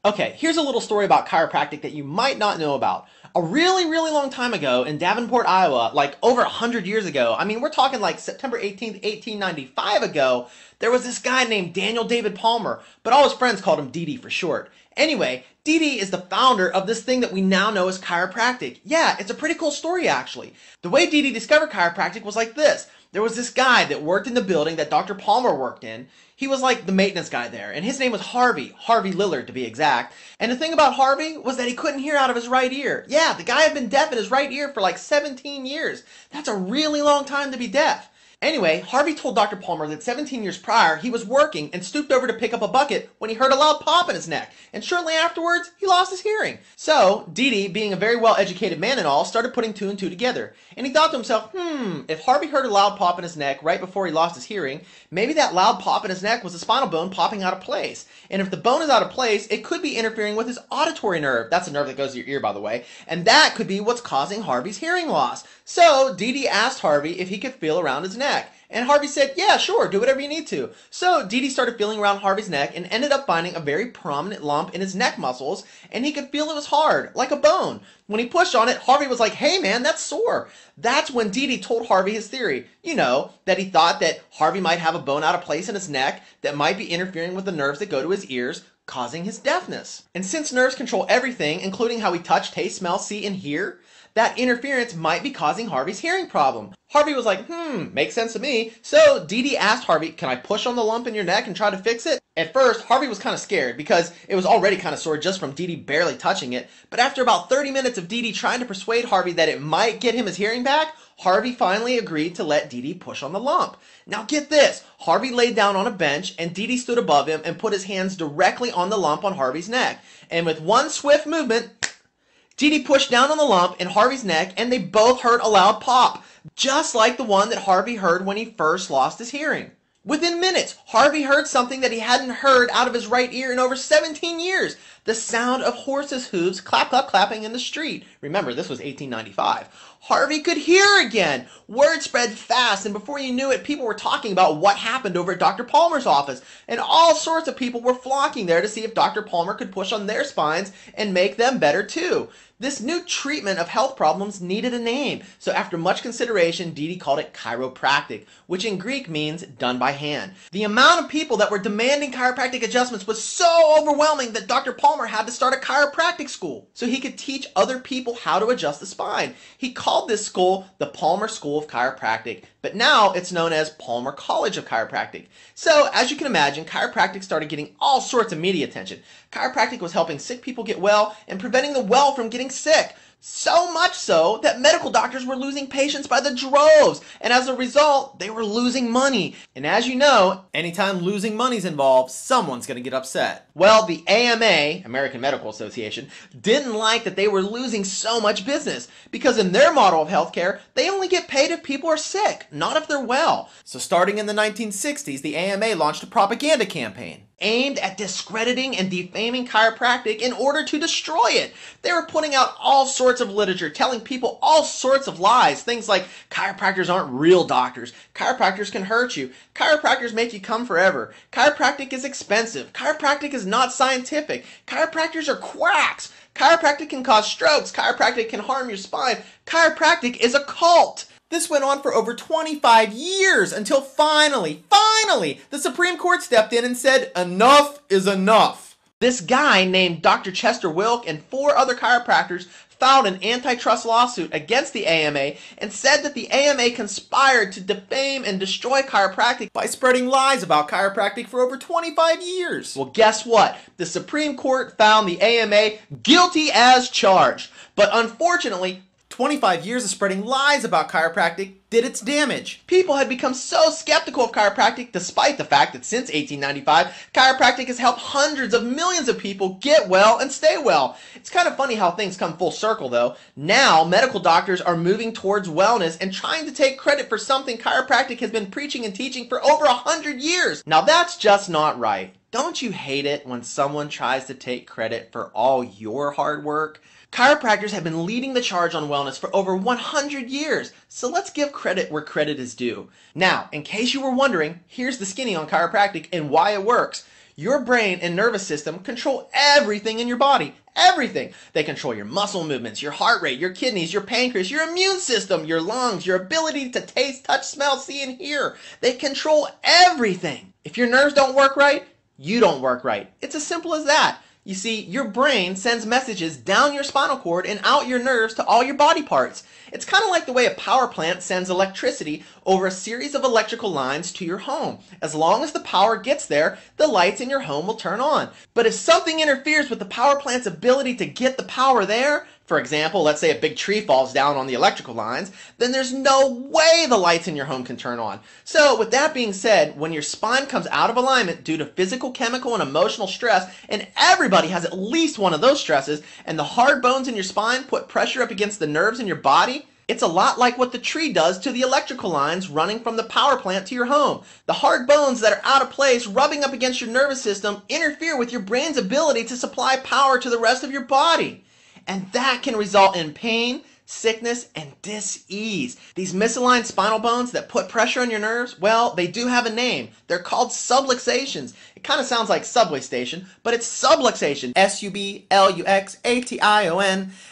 Okay, here's a little story about chiropractic that you might not know about. A really, really long time ago in Davenport, Iowa, like over 100 years ago, I mean, we're talking like September 18th, 1895 ago, there was this guy named Daniel David Palmer, but all his friends called him DD for short. Anyway, DD is the founder of this thing that we now know as chiropractic. Yeah, it's a pretty cool story actually. The way DD discovered chiropractic was like this. There was this guy that worked in the building that Dr. Palmer worked in. He was like the maintenance guy there, and his name was Harvey Lillard to be exact. And the thing about Harvey was that he couldn't hear out of his right ear. Yeah, the guy had been deaf in his right ear for like 17 years. That's a really long time to be deaf. Anyway, Harvey told Dr. Palmer that 17 years prior, he was working and stooped over to pick up a bucket when he heard a loud pop in his neck, and shortly afterwards, he lost his hearing. So, Dee, being a very well-educated man and all, started putting two and two together. And he thought to himself, if Harvey heard a loud pop in his neck right before he lost his hearing, maybe that loud pop in his neck was the spinal bone popping out of place. And if the bone is out of place, it could be interfering with his auditory nerve. That's the nerve that goes to your ear, by the way. And that could be what's causing Harvey's hearing loss. So, Dee asked Harvey if he could feel around his neck. And Harvey said, yeah, sure, do whatever you need to. So Dee started feeling around Harvey's neck and ended up finding a very prominent lump in his neck muscles, and he could feel it was hard, like a bone. When he pushed on it, Harvey was like, hey man, that's sore. That's when Dee told Harvey his theory. You know, that he thought that Harvey might have a bone out of place in his neck that might be interfering with the nerves that go to his ears, causing his deafness. And since nerves control everything, including how we touch, taste, smell, see, and hear, that interference might be causing Harvey's hearing problem. Harvey was like, makes sense to me. So Dee asked Harvey, can I push on the lump in your neck and try to fix it? At first, Harvey was kind of scared because it was already kind of sore just from Dee barely touching it. But after about 30 minutes of Dee trying to persuade Harvey that it might get him his hearing back, Harvey finally agreed to let Dee push on the lump. Now get this, Harvey laid down on a bench and Dee stood above him and put his hands directly on the lump on Harvey's neck. And with one swift movement, Dee pushed down on the lump in Harvey's neck and they both heard a loud pop, just like the one that Harvey heard when he first lost his hearing. Within minutes, Harvey heard something that he hadn't heard out of his right ear in over 17 years. The sound of horses' hooves clap, clap, clapping in the street. Remember, this was 1895. Harvey could hear again. Word spread fast, and before you knew it, people were talking about what happened over at Dr. Palmer's office. And all sorts of people were flocking there to see if Dr. Palmer could push on their spines and make them better too. This new treatment of health problems needed a name, so after much consideration, Dee called it chiropractic, which in Greek means done by hand. The amount of people that were demanding chiropractic adjustments was so overwhelming that Dr. Palmer had to start a chiropractic school so he could teach other people how to adjust the spine. He called this school the Palmer School of Chiropractic, but now it's known as Palmer College of Chiropractic. So, as you can imagine, chiropractic started getting all sorts of media attention. Chiropractic was helping sick people get well and preventing the well from getting sick. So much so that medical doctors were losing patients by the droves, and as a result, they were losing money. And as you know, anytime losing money's involved, someone's going to get upset. Well, the AMA, American Medical Association, didn't like that they were losing so much business, because in their model of healthcare, they only get paid if people are sick, not if they're well. So starting in the 1960s, the AMA launched a propaganda campaign aimed at discrediting and defaming chiropractic in order to destroy it. They were putting out all sorts of literature, telling people all sorts of lies, things like chiropractors aren't real doctors, chiropractors can hurt you, chiropractors make you come forever, chiropractic is expensive, chiropractic is not scientific, chiropractors are quacks, chiropractic can cause strokes, chiropractic can harm your spine, chiropractic is a cult. This went on for over 25 years until finally, the Supreme Court stepped in and said, enough is enough. This guy named Dr. Chester Wilk and 4 other chiropractors filed an antitrust lawsuit against the AMA and said that the AMA conspired to defame and destroy chiropractic by spreading lies about chiropractic for over 25 years. Well, guess what? The Supreme Court found the AMA guilty as charged. But unfortunately, 25 years of spreading lies about chiropractic did its damage. People had become so skeptical of chiropractic despite the fact that since 1895, chiropractic has helped hundreds of millions of people get well and stay well. It's kind of funny how things come full circle though. Now, medical doctors are moving towards wellness and trying to take credit for something chiropractic has been preaching and teaching for over 100 years. Now that's just not right. Don't you hate it when someone tries to take credit for all your hard work? Chiropractors have been leading the charge on wellness for over 100 years, so let's give credit where credit is due. Now, in case you were wondering, here's the skinny on chiropractic and why it works. Your brain and nervous system control everything in your body. Everything. They control your muscle movements, your heart rate, your kidneys, your pancreas, your immune system, your lungs, your ability to taste, touch, smell, see, and hear. They control everything. If your nerves don't work right, you don't work right. It's as simple as that. You see, your brain sends messages down your spinal cord and out your nerves to all your body parts. It's kind of like the way a power plant sends electricity over a series of electrical lines to your home. As long as the power gets there, the lights in your home will turn on. But if something interferes with the power plant's ability to get the power there, for example, let's say a big tree falls down on the electrical lines, then there's no way the lights in your home can turn on. So with that being said, when your spine comes out of alignment due to physical, chemical, and emotional stress, and everybody has at least one of those stresses, and the hard bones in your spine put pressure up against the nerves in your body, it's a lot like what the tree does to the electrical lines running from the power plant to your home. The hard bones that are out of place rubbing up against your nervous system interfere with your brain's ability to supply power to the rest of your body. And that can result in pain, sickness, and dis-ease. These misaligned spinal bones that put pressure on your nerves, well, they do have a name. They're called subluxations. It kind of sounds like subway station, but it's subluxation. S-U-B-L-U-X-A-T-I-O-N.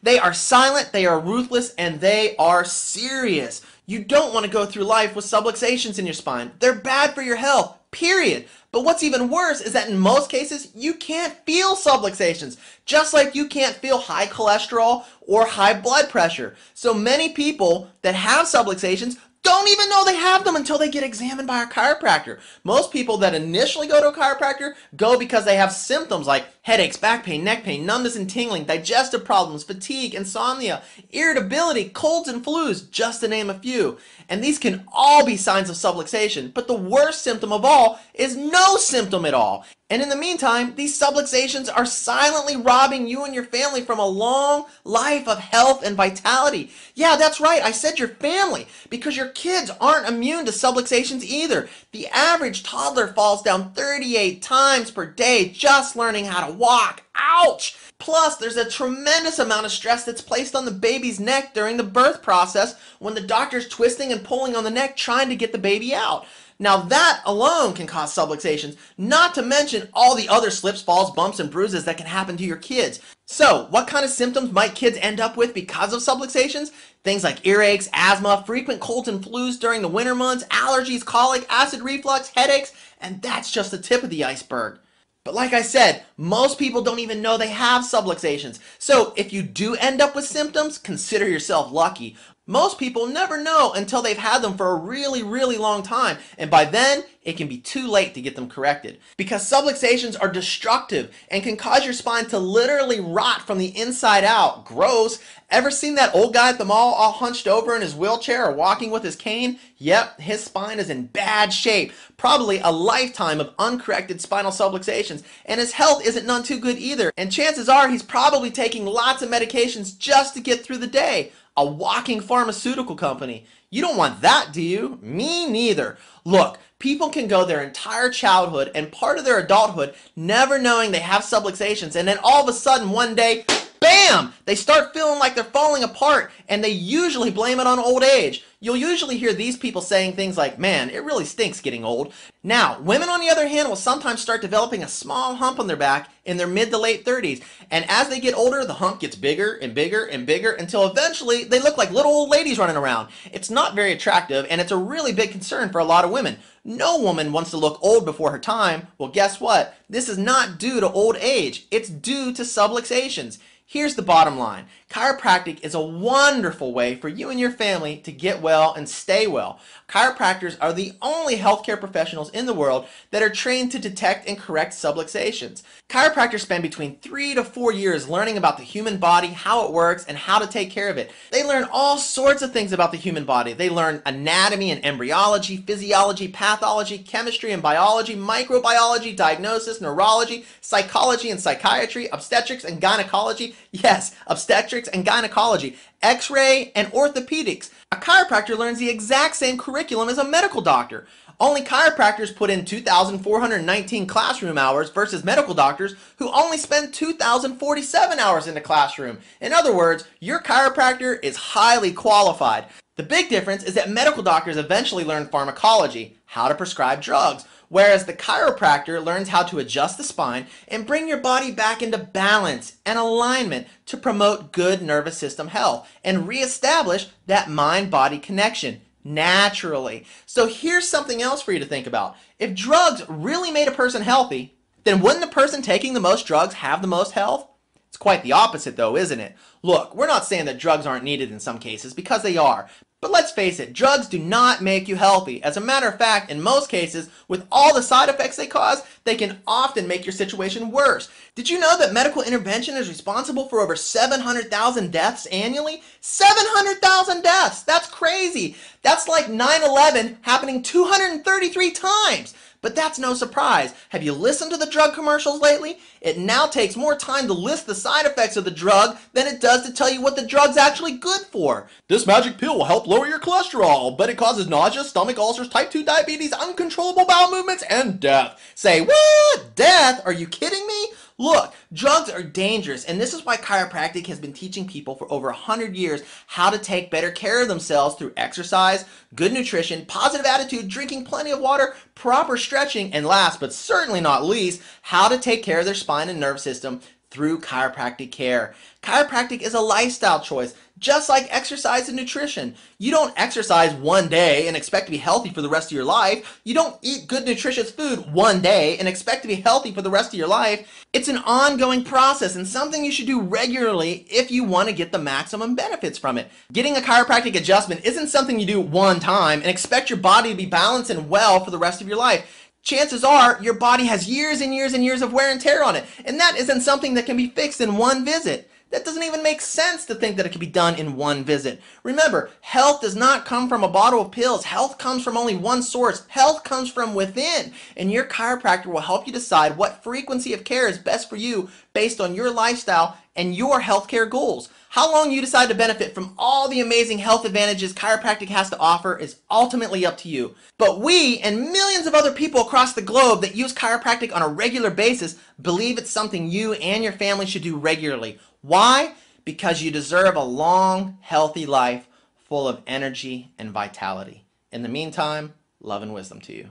They are silent, they are ruthless, and they are serious. You don't want to go through life with subluxations in your spine. They're bad for your health, period. But what's even worse is that in most cases, you can't feel subluxations, just like you can't feel high cholesterol or high blood pressure. So many people that have subluxations don't even know they have them until they get examined by a chiropractor. Most people that initially go to a chiropractor go because they have symptoms like headaches, back pain, neck pain, numbness and tingling, digestive problems, fatigue, insomnia, irritability, colds and flus, just to name a few. And these can all be signs of subluxation, but the worst symptom of all is no symptom at all. And in the meantime, these subluxations are silently robbing you and your family from a long life of health and vitality. Yeah, that's right, I said your family, because your kids aren't immune to subluxations either. The average toddler falls down 38 times per day just learning how to walk. Ouch! Plus, there's a tremendous amount of stress that's placed on the baby's neck during the birth process when the doctor's twisting and pulling on the neck trying to get the baby out. Now that alone can cause subluxations, not to mention all the other slips, falls, bumps, and bruises that can happen to your kids. So, what kind of symptoms might kids end up with because of subluxations? Things like earaches, asthma, frequent colds and flus during the winter months, allergies, colic, acid reflux, headaches, and that's just the tip of the iceberg. But like I said, most people don't even know they have subluxations. So if you do end up with symptoms, consider yourself lucky. Most people never know until they've had them for a really, really long time, and by then, it can be too late to get them corrected. Because subluxations are destructive and can cause your spine to literally rot from the inside out. Gross. Ever seen that old guy at the mall all hunched over in his wheelchair or walking with his cane? Yep, his spine is in bad shape. Probably a lifetime of uncorrected spinal subluxations, and his health isn't none too good either. And chances are he's probably taking lots of medications just to get through the day. A walking pharmaceutical company. You don't want that, do you? Me neither. Look, people can go their entire childhood and part of their adulthood never knowing they have subluxations, and then all of a sudden one day, bam! They start feeling like they're falling apart, and they usually blame it on old age. You'll usually hear these people saying things like, man, it really stinks getting old. Now, women on the other hand will sometimes start developing a small hump on their back in their mid to late 30s. And as they get older, the hump gets bigger and bigger and bigger until eventually they look like little old ladies running around. It's not very attractive, and it's a really big concern for a lot of women. No woman wants to look old before her time. Well, guess what? This is not due to old age. It's due to subluxations. Here's the bottom line. Chiropractic is a wonderful way for you and your family to get well and stay well. Chiropractors are the only healthcare professionals in the world that are trained to detect and correct subluxations. Chiropractors spend between 3 to 4 years learning about the human body, how it works, and how to take care of it. They learn all sorts of things about the human body. They learn anatomy and embryology, physiology, pathology, chemistry and biology, microbiology, diagnosis, neurology, psychology and psychiatry, obstetrics and gynecology. Yes, obstetrics and gynecology, x-ray and orthopedics. A chiropractor learns the exact same curriculum as a medical doctor. Only chiropractors put in 2,419 classroom hours versus medical doctors who only spend 2,047 hours in the classroom. In other words, your chiropractor is highly qualified. The big difference is that medical doctors eventually learn pharmacology, how to prescribe drugs, whereas the chiropractor learns how to adjust the spine and bring your body back into balance and alignment to promote good nervous system health and reestablish that mind-body connection naturally. So here's something else for you to think about. If drugs really made a person healthy, then wouldn't the person taking the most drugs have the most health? It's quite the opposite though, isn't it? Look, we're not saying that drugs aren't needed in some cases, because they are. But let's face it, drugs do not make you healthy. As a matter of fact, in most cases, with all the side effects they cause, they can often make your situation worse. Did you know that medical intervention is responsible for over 700,000 deaths annually? 700,000 deaths! That's crazy! That's like 9/11 happening 233 times! But that's no surprise. Have you listened to the drug commercials lately? It now takes more time to list the side effects of the drug than it does to tell you what the drug's actually good for. This magic pill will help lower your cholesterol, but it causes nausea, stomach ulcers, type 2 diabetes, uncontrollable bowel movements, and death. Say, what? Death? Are you kidding me? Look, drugs are dangerous, and this is why chiropractic has been teaching people for over 100 years how to take better care of themselves through exercise, good nutrition, positive attitude, drinking plenty of water, proper stretching, and last but certainly not least, how to take care of their spine and nerve system through chiropractic care. Chiropractic is a lifestyle choice, just like exercise and nutrition. You don't exercise one day and expect to be healthy for the rest of your life. You don't eat good nutritious food one day and expect to be healthy for the rest of your life. It's an ongoing process and something you should do regularly if you want to get the maximum benefits from it. Getting a chiropractic adjustment isn't something you do one time and expect your body to be balanced and well for the rest of your life. Chances are your body has years and years and years of wear and tear on it, and that isn't something that can be fixed in one visit. That doesn't even make sense to think that it can be done in one visit. Remember, health does not come from a bottle of pills. Health comes from only one source. Health comes from within, and your chiropractor will help you decide what frequency of care is best for you based on your lifestyle and your healthcare goals. How long you decide to benefit from all the amazing health advantages chiropractic has to offer is ultimately up to you. But we and millions of other people across the globe that use chiropractic on a regular basis believe it's something you and your family should do regularly. Why? Because you deserve a long, healthy life full of energy and vitality. In the meantime, love and wisdom to you.